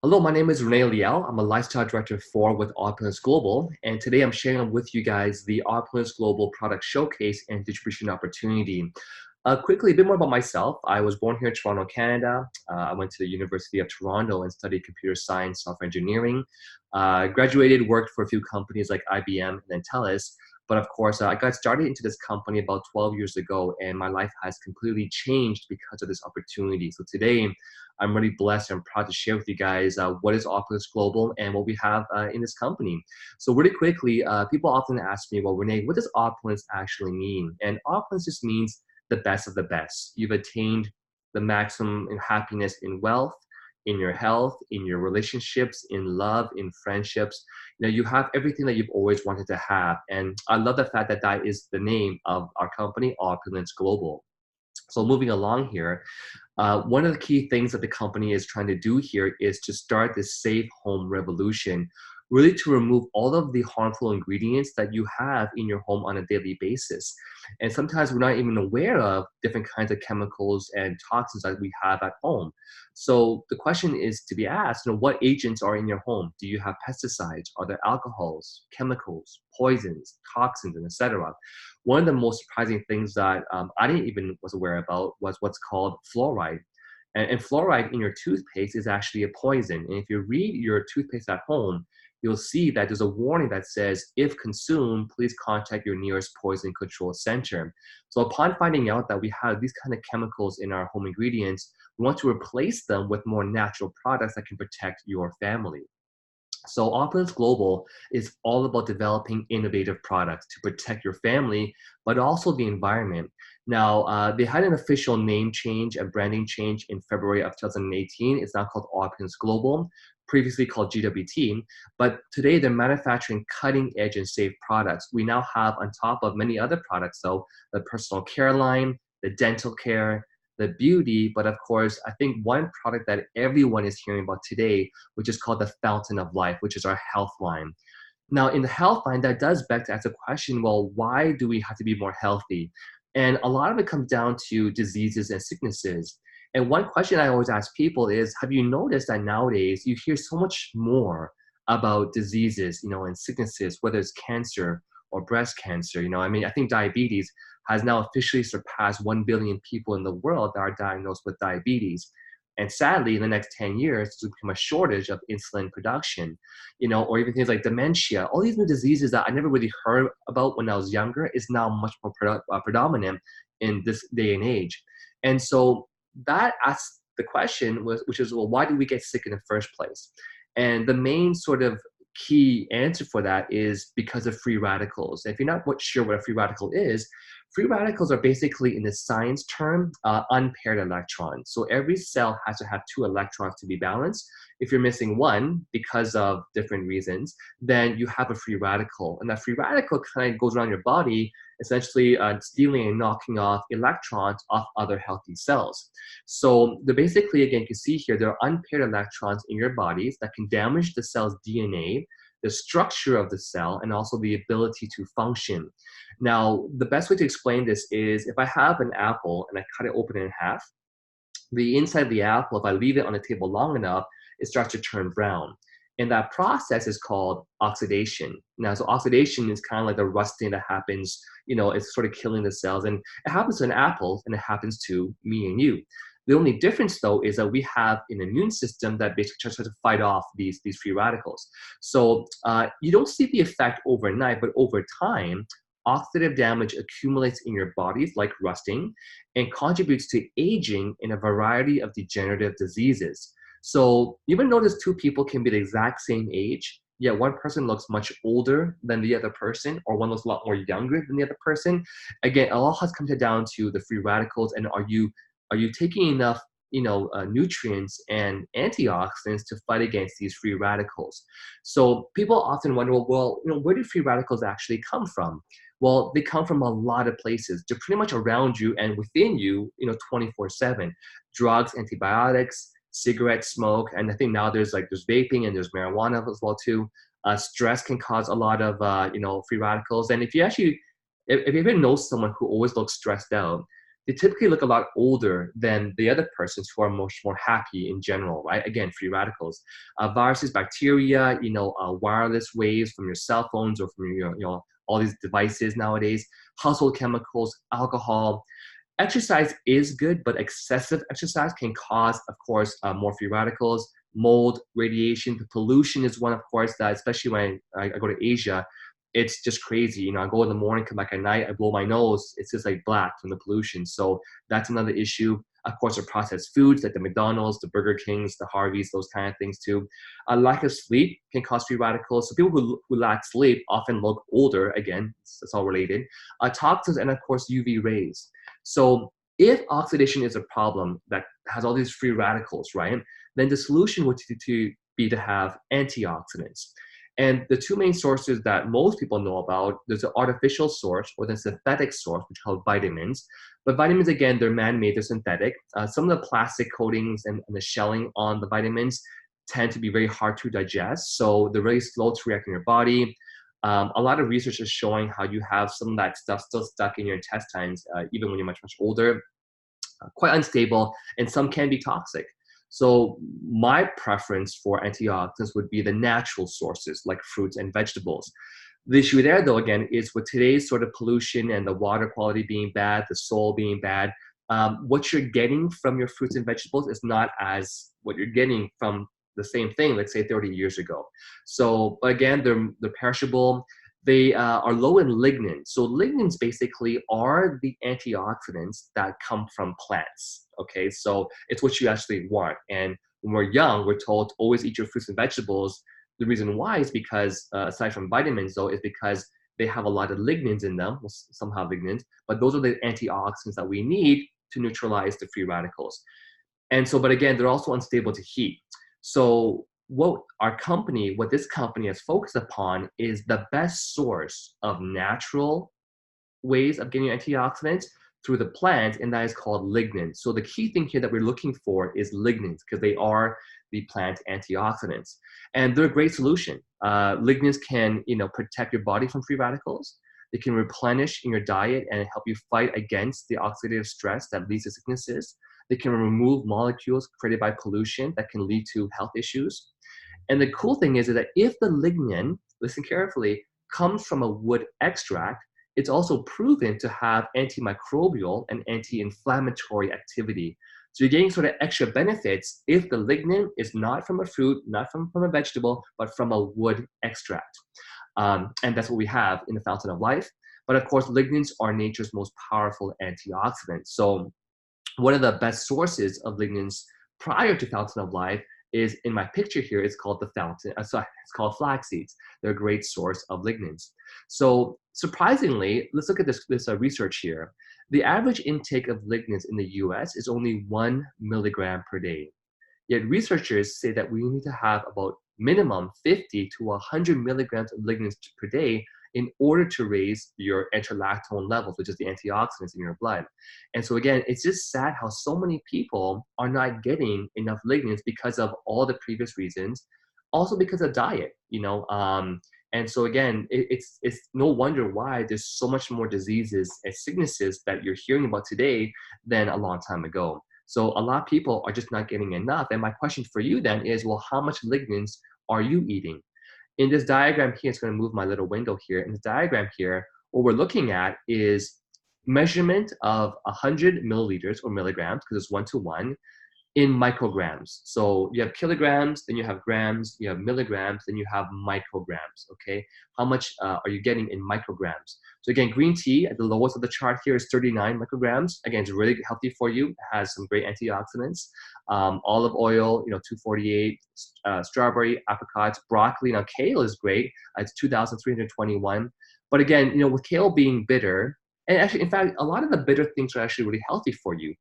Hello, my name is Rene Liaw. I'm a lifestyle director for with Opulence Global, and today I'm sharing with you guys the Opulence Global product showcase and distribution opportunity. Quickly, a bit more about myself. I was born here in Toronto, Canada. I went to the University of Toronto and studied computer science, software engineering. Graduated, worked for a few companies like IBM and then TELUS. But of course, I got started into this company about 12 years ago, and my life has completely changed because of this opportunity. So today, I'm really blessed and proud to share with you guys what is Opulence Global and what we have in this company. So really quickly, people often ask me, well, Rene, what does opulence actually mean? And opulence just means the best of the best. You've attained the maximum in happiness in wealth, in your health, in your relationships, in love, in friendships. You know, you have everything that you've always wanted to have. And I love the fact that that is the name of our company, Opulence Global. So moving along here, one of the key things that the company is trying to do here is to start this safe home revolution, really to remove all of the harmful ingredients that you have in your home on a daily basis. And sometimes we're not even aware of different kinds of chemicals and toxins that we have at home. So the question is to be asked, what agents are in your home? Do you have pesticides? Are there alcohols, chemicals, poisons, toxins, and etc.? One of the most surprising things that I didn't even was aware about was what's called fluoride. And fluoride in your toothpaste is actually a poison. And if you read your toothpaste at home, you'll see that there's a warning that says, if consumed, please contact your nearest poison control center. So upon finding out that we have these kind of chemicals in our home ingredients, we want to replace them with more natural products that can protect your family. So Opulence Global is all about developing innovative products to protect your family, but also the environment. Now, they had an official name change, a branding change in February of 2018. It's now called Opulence Global, previously called GWT. But today they're manufacturing cutting edge and safe products. We now have, on top of many other products, though, the personal care line, the dental care, the beauty, but of course, I think one product that everyone is hearing about today, which is called the Fountain of Life, which is our health line. Now, in the health line, that does beg to ask the question, well, why do we have to be more healthy? And a lot of it comes down to diseases and sicknesses. And one question I always ask people is, have you noticed that nowadays you hear so much more about diseases, and sicknesses, whether it's cancer or breast cancer? I think diabetes has now officially surpassed 1 billion people in the world that are diagnosed with diabetes. And sadly, in the next 10 years, there's become a shortage of insulin production, or even things like dementia. All these new diseases that I never really heard about when I was younger is now much more predominant in this day and age. And so that asks the question, which is, well, why do we get sick in the first place? And the main sort of key answer for that is because of free radicals. If you're not sure what a free radical is, free radicals are basically, in the science term, unpaired electrons. So every cell has to have two electrons to be balanced. If you're missing one because of different reasons, then you have a free radical. And that free radical kind of goes around your body, essentially stealing and knocking off electrons off other healthy cells. So basically, again, you can see here, there are unpaired electrons in your bodies that can damage the cell's DNA, the structure of the cell, and also the ability to function. Now, the best way to explain this is if I have an apple and I cut it open in half, the inside of the apple, if I leave it on the table long enough, it starts to turn brown. And that process is called oxidation. Now, so oxidation is kind of like the rusting that happens, it's sort of killing the cells. And it happens to an apple and it happens to me and you. The only difference, though, is that we have an immune system that basically tries to fight off these free radicals. So you don't see the effect overnight, but over time, oxidative damage accumulates in your bodies like rusting and contributes to aging in a variety of degenerative diseases. So you even notice two people can be the exact same age, yet one person looks much older than the other person, or one looks a lot more younger than the other person. Again, it all has come down to the free radicals, and are you taking enough nutrients and antioxidants to fight against these free radicals? So people often wonder, well, where do free radicals actually come from? Well, they come from a lot of places. They're pretty much around you and within you, 24/7. Drugs, antibiotics, cigarette smoke, and I think now there's vaping and there's marijuana as well too. Stress can cause a lot of free radicals. And if you ever know someone who always looks stressed out, they typically look a lot older than the other persons who are much more happy in general, right? Again, free radicals, viruses, bacteria, wireless waves from your cell phones or from your, all these devices nowadays, household chemicals, alcohol. Exercise is good, but excessive exercise can cause, of course, more free radicals, mold, radiation. The pollution is one, of course, that especially when I go to Asia, it's just crazy. I go in the morning, come back at night, I blow my nose. It's just like black from the pollution. So that's another issue. Of course, the processed foods like the McDonald's, the Burger Kings, the Harveys, those kind of things too. A lack of sleep can cause free radicals. So people who lack sleep often look older. Again, it's all related. Toxins and, of course, UV rays. So if oxidation is a problem that has all these free radicals, right, then the solution would be to have antioxidants. And the two main sources that most people know about, there's an artificial source or the synthetic source, which is called vitamins. But vitamins, again, they're man-made, they're synthetic. Some of the plastic coatings and the shelling on the vitamins tend to be very hard to digest. So they're really slow to react in your body. A lot of research is showing how you have some of that stuff still stuck in your intestines, even when you're much, much older, quite unstable, and some can be toxic. So my preference for antioxidants would be the natural sources like fruits and vegetables. The issue there, though, again, is with today's sort of pollution and the water quality being bad, the soil being bad, what you're getting from your fruits and vegetables is not as what you're getting from the same thing, let's say 30 years ago. So again, they're perishable. They are low in lignans. So lignans basically are the antioxidants that come from plants, okay? So it's what you actually want. And when we're young, we're told to always eat your fruits and vegetables. The reason why is because, aside from vitamins though, is because they have a lot of lignans in them, well, some have lignans, but those are the antioxidants that we need to neutralize the free radicals. And so, but again, they're also unstable to heat. So what this company has focused upon is the best source of natural ways of getting antioxidants through the plant, and that is called lignans. So the key thing here that we're looking for is lignans, because they are the plant antioxidants, and they're a great solution. Lignans can, protect your body from free radicals. They can replenish in your diet and help you fight against the oxidative stress that leads to sicknesses. They can remove molecules created by pollution that can lead to health issues. And the cool thing is that if the lignan, listen carefully, comes from a wood extract, it's also proven to have antimicrobial and anti-inflammatory activity. So you're getting sort of extra benefits if the lignan is not from a fruit, not from a vegetable, but from a wood extract. And that's what we have in the Fountain of Life. But of course, lignans are nature's most powerful antioxidants. So one of the best sources of lignans prior to Fountain of Life is in my picture here. It's called it's called flax seeds. They're a great source of lignans. So surprisingly, let's look at this research here. The average intake of lignans in the US is only 1 milligram per day. Yet researchers say that we need to have about minimum 50 to 100 milligrams of lignans per day in order to raise your interlactone levels, which is the antioxidants in your blood. And so again, it's just sad how so many people are not getting enough lignans because of all the previous reasons, also because of diet, and so again, it's no wonder why there's so much more diseases and sicknesses that you're hearing about today than a long time ago. So a lot of people are just not getting enough. And my question for you then is, well, how much lignans are you eating? In this diagram here, it's going to move my little window here. In this diagram here, what we're looking at is measurement of 100 milliliters or milligrams, because it's 1-to-1, in micrograms. So you have kilograms, then you have grams, you have milligrams, then you have micrograms, okay? How much are you getting in micrograms? So again, green tea at the lowest of the chart here is 39 micrograms. Again, it's really healthy for you. It has some great antioxidants. Olive oil, 248, strawberry, apricots, broccoli. Now kale is great. It's 2,321. But again, with kale being bitter, and actually, in fact, a lot of the bitter things are actually really healthy for you.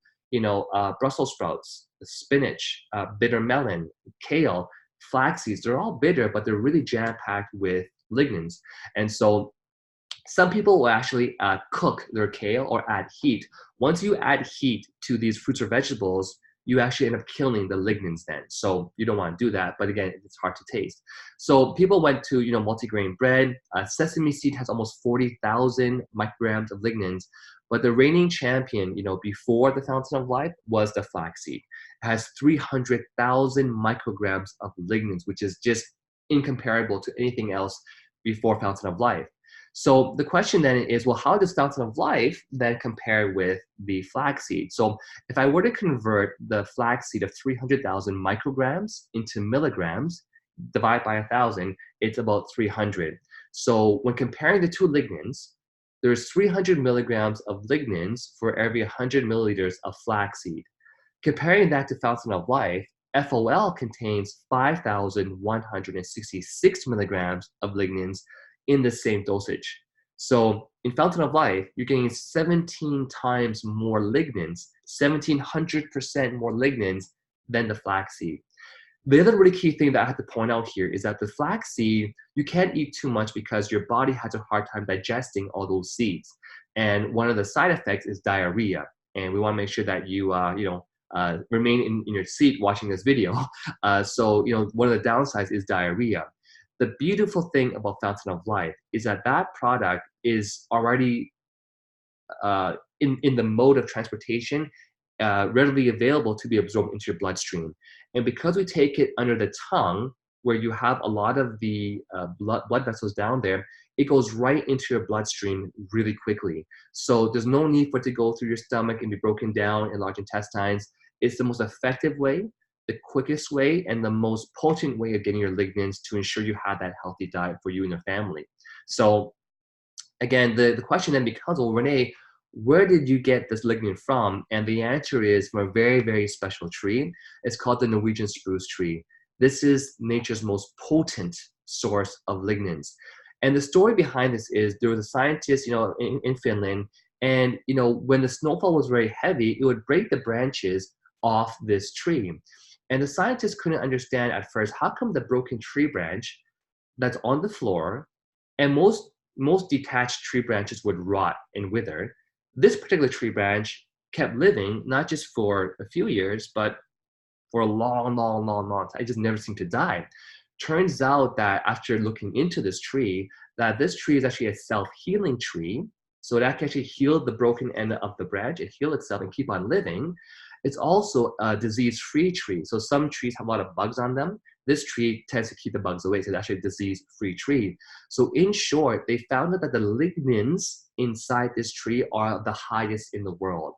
Brussels sprouts, spinach, bitter melon, kale, flax seeds, they're all bitter, but they're really jam-packed with lignans. And so some people will actually cook their kale or add heat. Once you add heat to these fruits or vegetables, you actually end up killing the lignans then. So you don't want to do that, but again, it's hard to taste. So people went to, multigrain bread. Sesame seed has almost 40,000 micrograms of lignans. But the reigning champion, before the Fountain of Life was the flaxseed. It has 300,000 micrograms of lignans, which is just incomparable to anything else before Fountain of Life. So the question then is, well, how does Fountain of Life then compare with the flaxseed? So if I were to convert the flaxseed of 300,000 micrograms into milligrams, divide by 1,000, it's about 300. So when comparing the two lignans, there's 300 milligrams of lignans for every 100 milliliters of flaxseed. Comparing that to Fountain of Life, FOL contains 5,166 milligrams of lignans in the same dosage. So in Fountain of Life, you're getting 17 times more lignans, 1,700% more lignans than the flaxseed. The other really key thing that I have to point out here is that the flaxseed, you can't eat too much because your body has a hard time digesting all those seeds. And one of the side effects is diarrhea. And we want to make sure that you, remain in your seat watching this video. So, one of the downsides is diarrhea. The beautiful thing about Fountain of Life is that that product is already in the mode of transportation, readily available to be absorbed into your bloodstream. And because we take it under the tongue, where you have a lot of the blood vessels down there, it goes right into your bloodstream really quickly. So there's no need for it to go through your stomach and be broken down in large intestines. It's the most effective way, the quickest way, and the most potent way of getting your lignans to ensure you have that healthy diet for you and your family. So again, the question then becomes, well, Rene, where did you get this lignan from? And the answer is from a very, very special tree. It's called the Norwegian spruce tree. This is nature's most potent source of lignans. And the story behind this is there was a scientist, in Finland, and when the snowfall was very heavy, it would break the branches off this tree. And the scientists couldn't understand at first, how come the broken tree branch that's on the floor, and most detached tree branches would rot and wither. This particular tree branch kept living, not just for a few years, but for a long, long, long, long time. It just never seemed to die. Turns out that after looking into this tree, that this tree is actually a self-healing tree. So it actually healed the broken end of the branch. It healed itself and keep on living. It's also a disease-free tree. So some trees have a lot of bugs on them. This tree tends to keep the bugs away. So it's actually a disease-free tree. So in short, they found out that the lignans inside this tree are the highest in the world.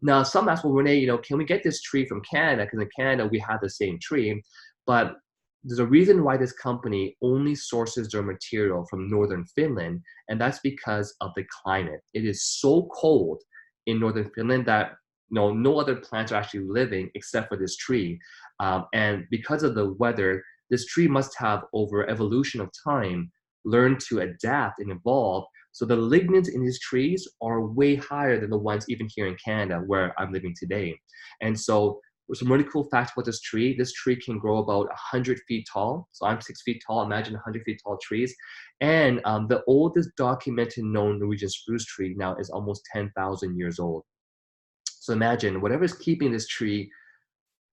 Now, some ask, well, Rene, can we get this tree from Canada? Because in Canada, we have the same tree. But there's a reason why this company only sources their material from northern Finland, and that's because of the climate. It is so cold in northern Finland that no other plants are actually living except for this tree. And because of the weather, this tree must have, over evolution of time, learned to adapt and evolve. So the lignans in these trees are way higher than the ones even here in Canada, where I'm living today. And so some really cool facts about this tree. This tree can grow about 100 feet tall. So I'm 6 feet tall. Imagine 100 feet tall trees. And the oldest documented known Norwegian spruce tree now is almost 10,000 years old. So imagine whatever is keeping this tree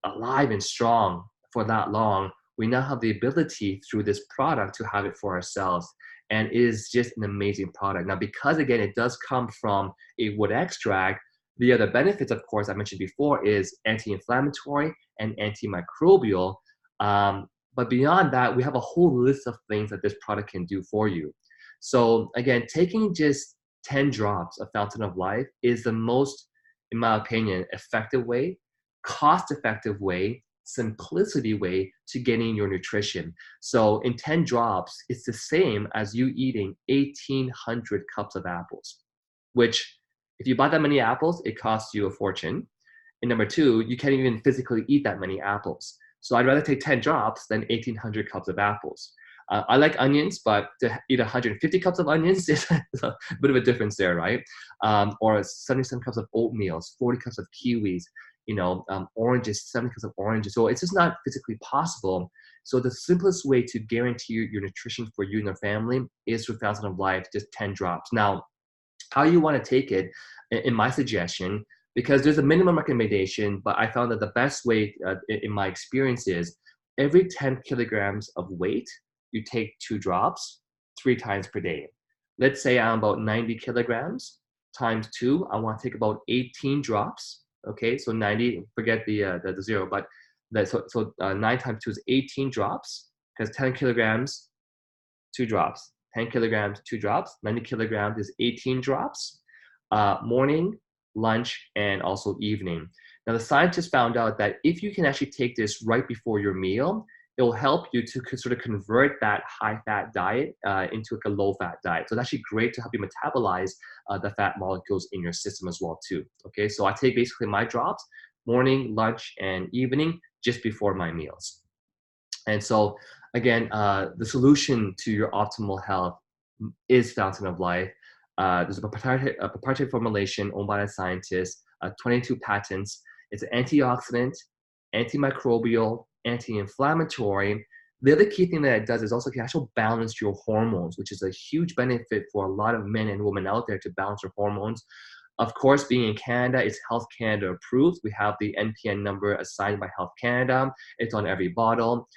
alive and strong for that long, we now have the ability through this product to have it for ourselves. And it is just an amazing product. Now, because again, it does come from a wood extract, the other benefits, of course, I mentioned before, is anti-inflammatory and antimicrobial. But beyond that, we have a whole list of things that this product can do for you. So again, taking just 10 drops of Fountain of Life is the most, in my opinion, effective way, cost-effective way, simplicity way to getting your nutrition. So in 10 drops, it's the same as you eating 1,800 cups of apples, which if you buy that many apples, it costs you a fortune. And number two, you can't even physically eat that many apples. So I'd rather take 10 drops than 1,800 cups of apples. I like onions, but to eat 150 cups of onions is a bit of a difference there, right? Or 77 cups of oatmeal, 40 cups of kiwis, oranges, 70 cups of oranges. So it's just not physically possible. So the simplest way to guarantee your nutrition for you and your family is through Fountain of Life, just 10 drops. Now, how you want to take it, in my suggestion, because there's a minimum recommendation, but I found that the best way, in my experience, is every 10 kilograms of weight, you take 2 drops 3 times per day. Let's say I'm about 90 kilograms. times 2, I want to take about 18 drops. Okay, so 90, forget the 0, but so 9 times 2 is 18 drops, because 10 kilograms, 2 drops. 10 kilograms, 2 drops. 90 kilograms is 18 drops. Morning, lunch, and also evening. Now, the scientists found out that if you can actually take this right before your meal, it will help you to sort of convert that high-fat diet into like a low-fat diet. So it's actually great to help you metabolize the fat molecules in your system as well too. Okay, so I take basically my drops morning, lunch, and evening just before my meals. And so again, the solution to your optimal health is Fountain of Life. There's a proprietary formulation owned by a scientist, 22 patents. It's an antioxidant, antimicrobial, anti-inflammatory. The other key thing that it does is also can actually balance your hormones, which is a huge benefit for a lot of men and women out there to balance their hormones. Of course, being in Canada, it's Health Canada approved. We have the NPN number assigned by Health Canada. It's on every bottle.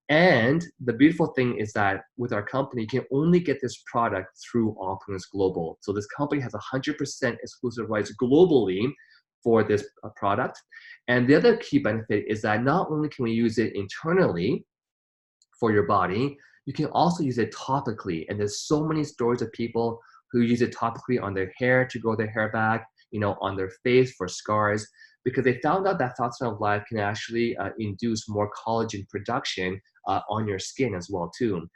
And the beautiful thing is that with our company, you can only get this product through Opulence Global. So this company has 100% exclusive rights globally for this product. And the other key benefit is that not only can we use it internally for your body, you can also use it topically. And there's so many stories of people who use it topically on their hair to grow their hair back, on their face for scars, because they found out that Fountain of Life can actually induce more collagen production on your skin as well too.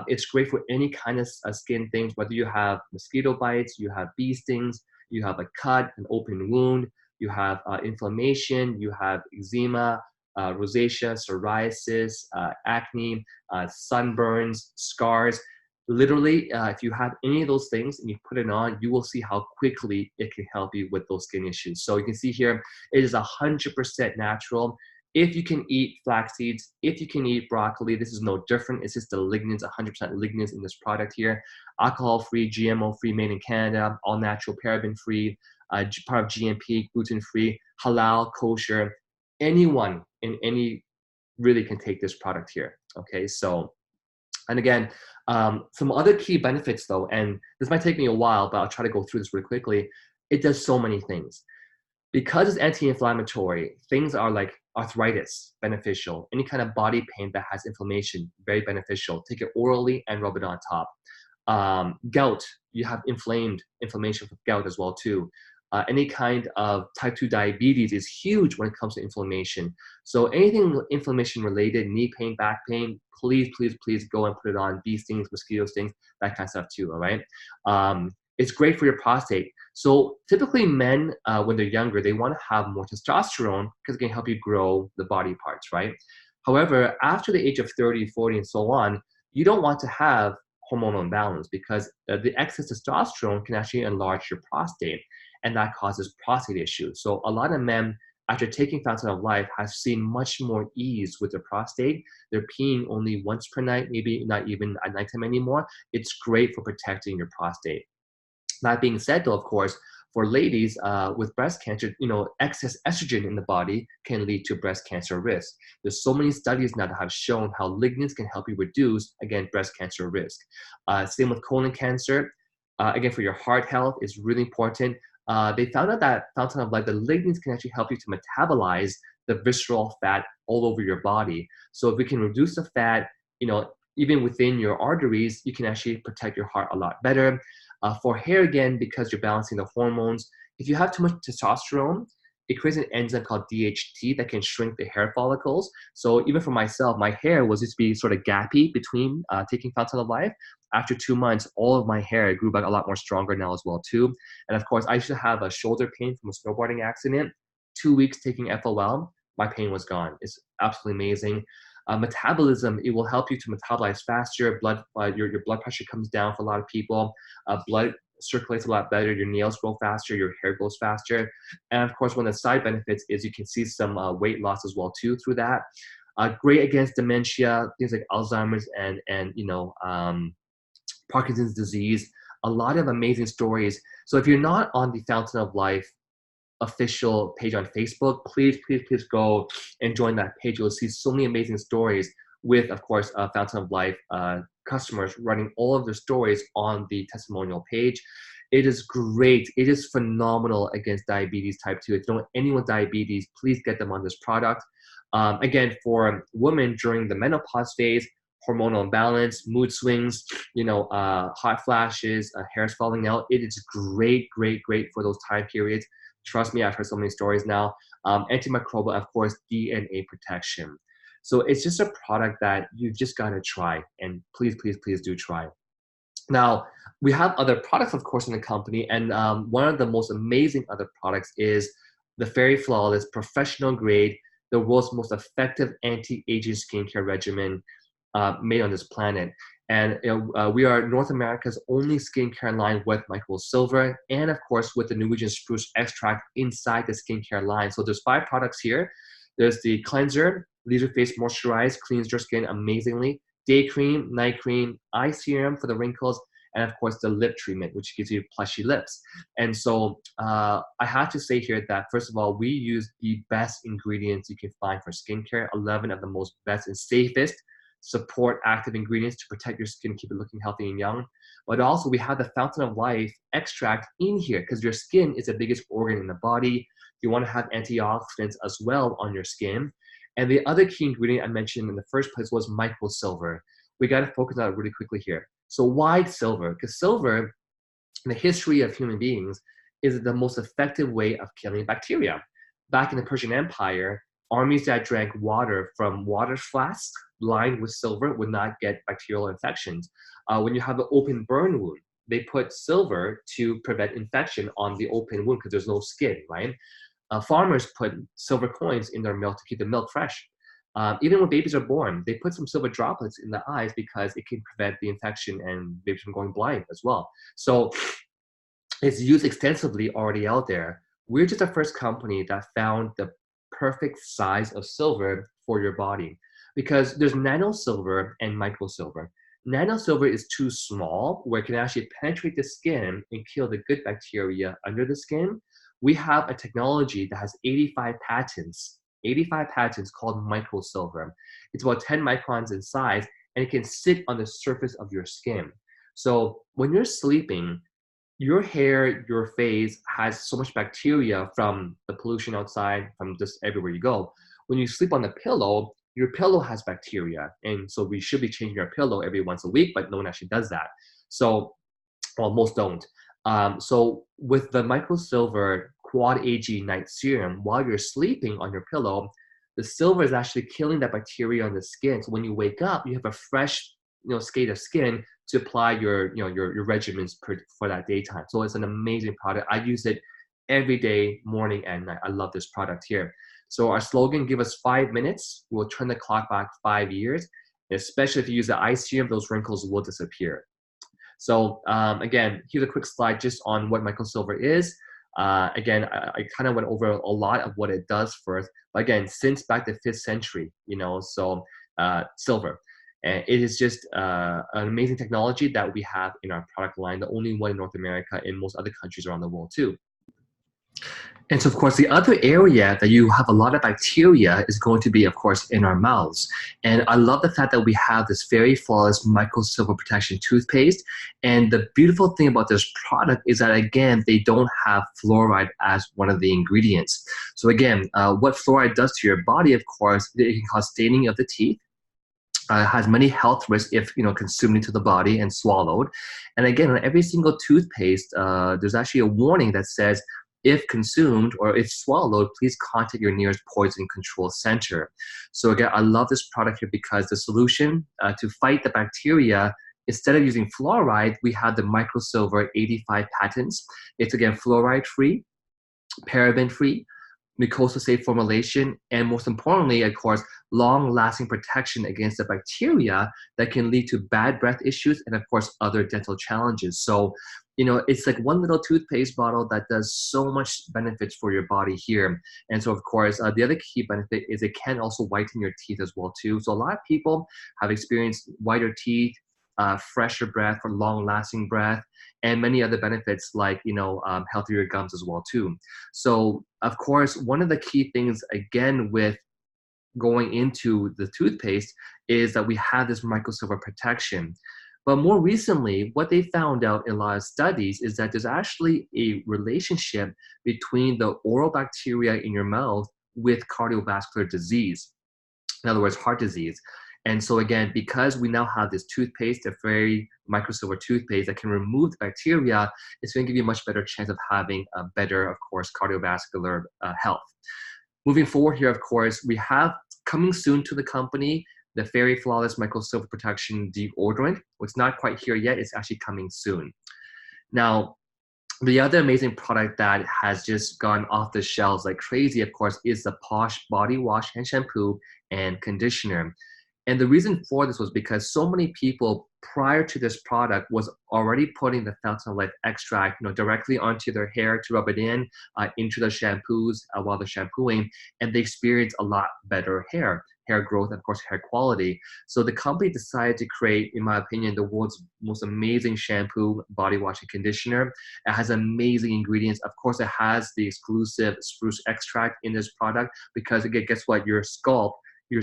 It's great for any kind of skin things, whether you have mosquito bites, you have bee stings, you have a cut, an open wound, you have inflammation, you have eczema, rosacea, psoriasis, acne, sunburns, scars. Literally, if you have any of those things and you put it on, you will see how quickly it can help you with those skin issues. So you can see here, it is 100% natural. If you can eat flax seeds, if you can eat broccoli, this is no different. It's just the lignans, 100% lignans in this product here. Alcohol-free, GMO-free, made in Canada, all natural, paraben-free, part of GMP, gluten-free, halal, kosher. Anyone in any really can take this product here. Okay, so. And again, some other key benefits though, and this might take me a while, but I'll try to go through this really quickly. It does so many things. Because it's anti-inflammatory, things are like arthritis, beneficial. Any kind of body pain that has inflammation, very beneficial. Take it orally and rub it on top. Gout, you have inflammation with gout as well too. Any kind of type 2 diabetes is huge when it comes to inflammation. So anything inflammation related, knee pain, back pain, please, please, please go and put it on. Bee stings, mosquito stings, that kind of stuff too, all right? It's great for your prostate. So typically men, when they're younger, they want to have more testosterone because it can help you grow the body parts, right? However, after the age of 30, 40, and so on, you don't want to have hormonal imbalance because the excess testosterone can actually enlarge your prostate, and that causes prostate issues. So a lot of men, after taking Fountain of Life, have seen much more ease with their prostate. They're peeing only once per night, maybe not even at nighttime anymore. It's great for protecting your prostate. That being said, though, of course, for ladies with breast cancer, excess estrogen in the body can lead to breast cancer risk. There's so many studies now that have shown how lignans can help you reduce, again, breast cancer risk. Same with colon cancer. Again, for your heart health, is really important. They found out that Fountain of Life, the lignans can actually help you to metabolize the visceral fat all over your body. So if we can reduce the fat, even within your arteries, you can actually protect your heart a lot better. For hair, again, because you're balancing the hormones, if you have too much testosterone, it creates an enzyme called DHT that can shrink the hair follicles. So even for myself, my hair was used to be sort of gappy between taking Fountain of Life. After 2 months, all of my hair grew back a lot more stronger now as well too. And of course, I used to have a shoulder pain from a snowboarding accident. 2 weeks taking FOL, my pain was gone. It's absolutely amazing. Metabolism, it will help you to metabolize faster. Your blood pressure comes down for a lot of people. Blood circulates a lot better. Your nails grow faster. Your hair grows faster. And of course, one of the side benefits is you can see some weight loss as well too through that. Great against dementia, things like Alzheimer's and Parkinson's disease. A lot of amazing stories. So if you're not on the Fountain of Life official page on Facebook, please, please, please go and join that page. You'll see so many amazing stories with, of course, Fountain of Life customers running all of their stories on the testimonial page. It is great. It is phenomenal against diabetes type 2. If you know anyone with diabetes, please get them on this product. Again, for women during the menopause phase, hormonal imbalance, mood swings, hot flashes, hairs falling out, it is great, great, great for those time periods. Trust me, I've heard so many stories now. Antimicrobial, of course, DNA protection. So it's just a product that you've just got to try, and please, please, please do try. Now, we have other products, of course, in the company, and one of the most amazing other products is the FERI Flawless Professional Grade, the world's most effective anti-aging skincare regimen made on this planet. And we are North America's only skincare line with micro silver, and of course with the Norwegian Spruce extract inside the skincare line. So there's 5 products here. There's the cleanser, laser face moisturize, cleans your skin amazingly. Day cream, night cream, eye serum for the wrinkles, and of course the lip treatment, which gives you plushy lips. And so I have to say here that, first of all, we use the best ingredients you can find for skincare, 11 of the most best and safest support active ingredients to protect your skin, keep it looking healthy and young. But also we have the Fountain of Life extract in here because your skin is the biggest organ in the body. You want to have antioxidants as well on your skin. And the other key ingredient I mentioned in the first place was micro silver. We got to focus on it really quickly here. So why silver? Because silver, in the history of human beings, is the most effective way of killing bacteria. Back in the Persian Empire, armies that drank water from water flasks lined with silver would not get bacterial infections. When you have an open burn wound, they put silver to prevent infection on the open wound because there's no skin, right? Farmers put silver coins in their milk to keep the milk fresh. Even when babies are born, they put some silver droplets in the eyes because it can prevent the infection and babies from going blind as well. So it's used extensively already out there. We're just the first company that found the perfect size of silver for your body because there's nano silver and micro silver. Nano silver is too small where it can actually penetrate the skin and kill the good bacteria under the skin. We have a technology that has 85 patents called micro silver. It's about 10 microns in size and it can sit on the surface of your skin. So when you're sleeping, your hair, your face has so much bacteria from the pollution outside, from just everywhere you go. When you sleep on the pillow, your pillow has bacteria. And so we should be changing our pillow every once a week, but no one actually does that. So, well, most don't. So with the micro silver quad AG night serum, while you're sleeping on your pillow, the silver is actually killing that bacteria on the skin. So when you wake up, you have a fresh, skate of skin to apply your regimens for that daytime. So it's an amazing product. I use it every day, morning and night. I love this product here. So our slogan, give us 5 minutes, we'll turn the clock back 5 years. Especially if you use the eye serum, those wrinkles will disappear. So again, here's a quick slide just on what microsilver is. Again, I kind of went over a lot of what it does first, but again, since back the 5th century, silver. And it is just an amazing technology that we have in our product line, the only one in North America, in most other countries around the world too. And so, of course, the other area that you have a lot of bacteria is going to be, of course, in our mouths. And I love the fact that we have this FERI Flawless Micro Silver Protection toothpaste. And the beautiful thing about this product is that, again, they don't have fluoride as one of the ingredients. So again, what fluoride does to your body, of course, it can cause staining of the teeth. Has many health risks if consumed into the body and swallowed. And again, on every single toothpaste, there's actually a warning that says, if consumed or if swallowed, please contact your nearest poison control center. So again, I love this product here because the solution to fight the bacteria, instead of using fluoride, we have the microsilver 85 patents. It's again fluoride-free, paraben-free, mucosa-safe formulation, and most importantly, of course, long-lasting protection against the bacteria that can lead to bad breath issues and, of course, other dental challenges. So, it's like one little toothpaste bottle that does so much benefits for your body here. And so, of course, the other key benefit is it can also whiten your teeth as well, too. So a lot of people have experienced whiter teeth, fresher breath, for long-lasting breath, and many other benefits like healthier gums as well too. So of course, one of the key things again with going into the toothpaste is that we have this microsilver protection. But more recently, what they found out in a lot of studies is that there's actually a relationship between the oral bacteria in your mouth with cardiovascular disease. In other words, heart disease. And so again, because we now have this toothpaste, a FERI microsilver toothpaste that can remove the bacteria, it's going to give you a much better chance of having a better, of course, cardiovascular health. Moving forward here, of course, we have coming soon to the company, the FERI Flawless Microsilver Protection Deodorant. It's not quite here yet, it's actually coming soon. Now, the other amazing product that has just gone off the shelves like crazy, of course, is the Posh Body Wash and Shampoo and Conditioner. And the reason for this was because so many people prior to this product was already putting the Fountain of Life extract, directly onto their hair to rub it in, into the shampoos while they're shampooing, and they experience a lot better hair growth, and of course, hair quality. So the company decided to create, in my opinion, the world's most amazing shampoo, body wash, and conditioner. It has amazing ingredients. Of course, it has the exclusive spruce extract in this product because, again, guess what? Your scalp, your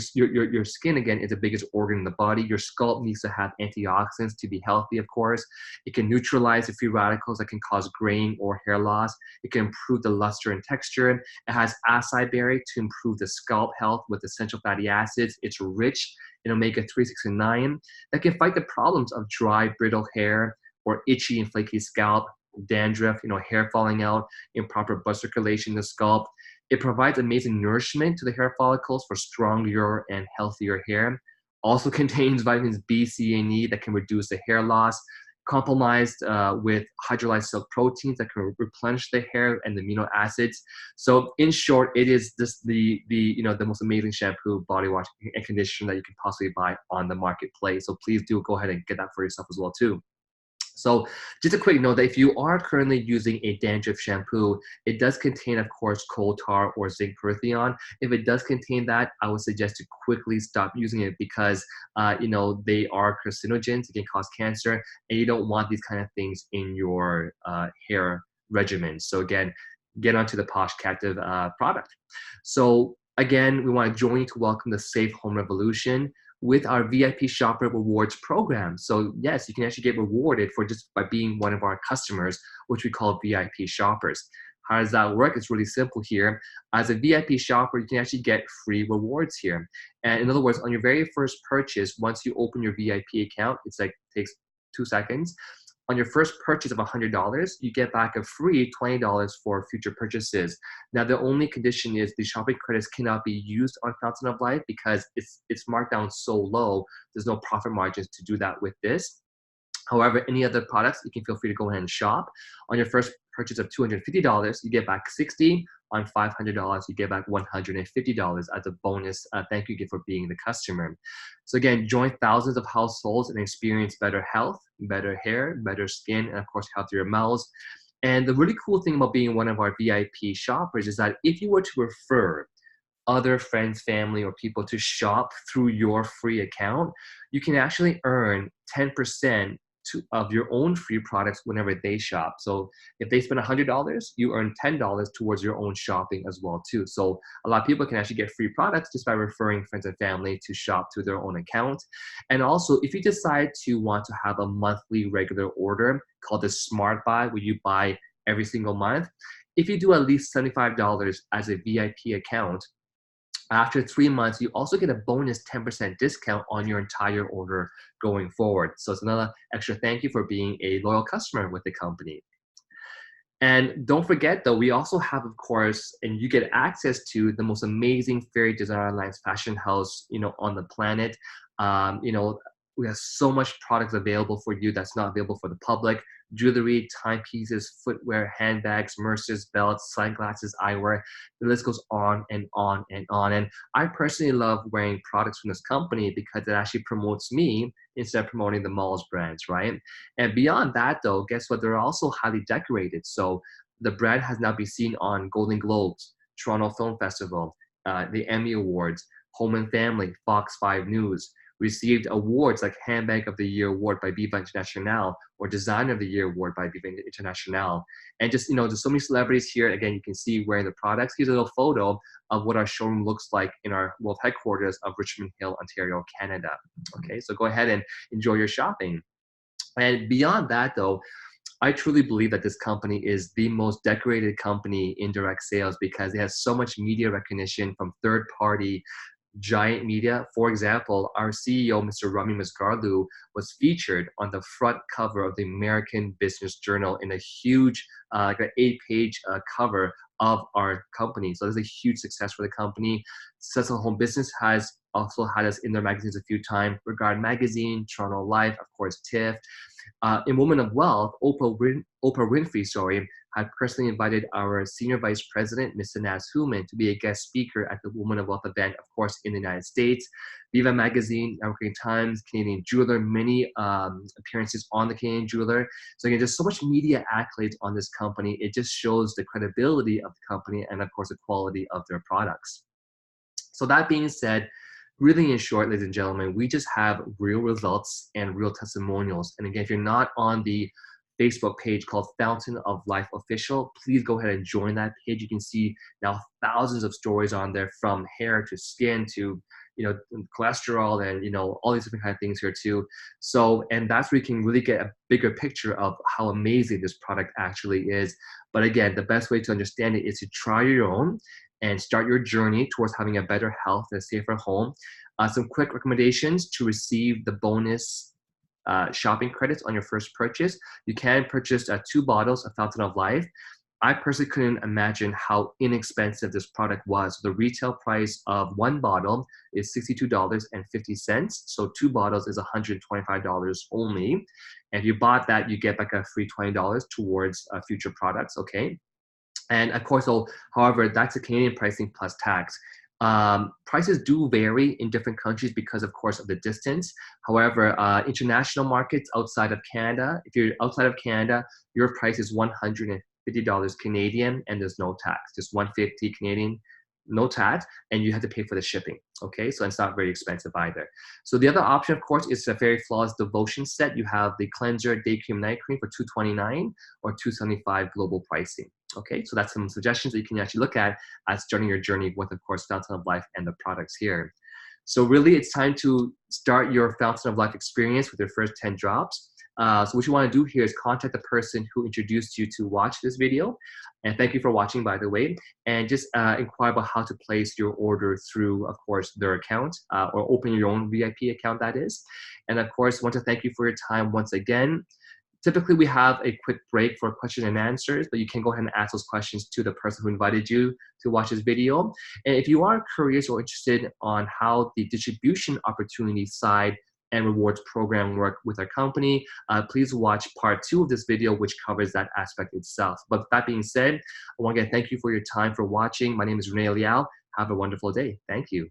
skin, again, is the biggest organ in the body. Your scalp needs to have antioxidants to be healthy, of course. It can neutralize the free radicals that can cause graying or hair loss. It can improve the luster and texture. It has acai berry to improve the scalp health with essential fatty acids. It's rich in omega-3, 6, and 9 that can fight the problems of dry, brittle hair or itchy and flaky scalp, dandruff, hair falling out, improper blood circulation in the scalp. It provides amazing nourishment to the hair follicles for stronger and healthier hair. Also contains vitamins B, C, and E that can reduce the hair loss, complemented with hydrolyzed silk proteins that can replenish the hair and the amino acids. So in short, it is just the most amazing shampoo, body wash, and conditioner that you can possibly buy on the marketplace. So please do go ahead and get that for yourself as well too. So just a quick note that if you are currently using a dandruff shampoo, it does contain, of course, coal tar or zinc pyrithione. If it does contain that, I would suggest to quickly stop using it because, they are carcinogens. It can cause cancer, and you don't want these kind of things in your hair regimen. So again, get onto the Posh Captive product. So again, we want to join you to welcome the Safe Home Revolution with our VIP Shopper Rewards program. So yes, you can actually get rewarded for just by being one of our customers, which we call VIP shoppers. How does that work? It's really simple here. As a VIP shopper, you can actually get free rewards here. And in other words, on your very first purchase, once you open your VIP account, takes 2 seconds. On your first purchase of $100, you get back a free $20 for future purchases. Now, the only condition is the shopping credits cannot be used on Fountain of Life because it's marked down so low. There's no profit margins to do that with this. However, any other products, you can feel free to go ahead and shop. On your first purchase of $250, you get back $60. On $500, you get back $150 as a bonus thank you gift for being the customer. So again, join thousands of households and experience better health, better hair, better skin, and of course, healthier mouths. And the really cool thing about being one of our VIP shoppers is that if you were to refer other friends, family, or people to shop through your free account, you can actually earn 10% of your own free products whenever they shop. So if they spend $100, you earn $10 towards your own shopping as well too. So a lot of people can actually get free products just by referring friends and family to shop through their own account. And also, if you decide to want to have a monthly regular order called the Smart Buy, where you buy every single month, if you do at least $75 as a VIP account, after 3 months, you also get a bonus 10% discount on your entire order going forward. So it's another extra thank you for being a loyal customer with the company. And don't forget, though, we also have, of course, and you get access to the most amazing FERI Designer Alliance fashion house, on the planet. We have so much products available for you that's not available for the public. Jewelry, timepieces, footwear, handbags, mercers, belts, sunglasses, eyewear. The list goes on and on and on. And I personally love wearing products from this company because it actually promotes me instead of promoting the mall's brands, right? And beyond that, though, guess what? They're also highly decorated. So the brand has now been seen on Golden Globes, Toronto Film Festival, the Emmy Awards, Home and Family, Fox 5 News, received awards like Handbag of the Year Award by Viva International or Designer of the Year Award by Viva International. And just, there's so many celebrities here. Again, you can see wearing the products. Here's a little photo of what our showroom looks like in our world headquarters of Richmond Hill, Ontario, Canada. Okay, so go ahead and enjoy your shopping. And beyond that, though, I truly believe that this company is the most decorated company in direct sales because it has so much media recognition from third-party giant media. For example, our CEO, Mr. Rami Masgarlu, was featured on the front cover of the American Business Journal in a huge, like an 8-page cover of our company. So this is a huge success for the company. Successful Home Business has also had us in their magazines a few times. Regard Magazine, Toronto Life, of course, TIFF. In Women of Wealth, Oprah Winfrey, sorry, had personally invited our Senior Vice President, Mr. Naz Human, to be a guest speaker at the Women of Wealth event, of course, in the United States. Viva Magazine, American Times, Canadian Jeweler, many appearances on the Canadian Jeweler. So again, just so much media accolades on this company. It just shows the credibility of the company and, of course, the quality of their products. So that being said, really in short, ladies and gentlemen, we just have real results and real testimonials. And again, if you're not on the Facebook page called Fountain of Life Official, please go ahead and join that page. You can see now thousands of stories on there, from hair to skin to cholesterol and all these different kind of things here too. So, and that's where you can really get a bigger picture of how amazing this product actually is. But again, the best way to understand it is to try your own and start your journey towards having a better health and a safer home. Some quick recommendations to receive the bonus shopping credits on your first purchase. You can purchase 2 bottles of Fountain of Life. I personally couldn't imagine how inexpensive this product was. The retail price of 1 bottle is $62.50. So 2 bottles is $125 only. And if you bought that, you get like a free $20 towards future products, okay? And of course, however, that's a Canadian pricing plus tax. Prices do vary in different countries because, of course, of the distance. However, international markets outside of Canada, if you're outside of Canada, your price is $150 Canadian, and there's no tax, just $150 Canadian, no tax, and you have to pay for the shipping. Okay, so it's not very expensive either. So the other option, of course, is the FERI Flawless Devotion Set. You have the cleanser, day cream, night cream for $229 or $275 global pricing. Okay, so that's some suggestions that you can actually look at as starting your journey with, of course, Fountain of Life and the products here. So really, it's time to start your Fountain of Life experience with your first 10 drops. So what you want to do here is contact the person who introduced you to watch this video. And thank you for watching, by the way. And just inquire about how to place your order through, of course, their account or open your own VIP account, that is. And of course, I want to thank you for your time once again. Typically, we have a quick break for question and answers, but you can go ahead and ask those questions to the person who invited you to watch this video. And if you are curious or interested on how the distribution opportunity side and rewards program work with our company, please watch part 2 of this video, which covers that aspect itself. But that being said, I want to thank you for your time for watching. My name is Rene Liaw. Have a wonderful day. Thank you.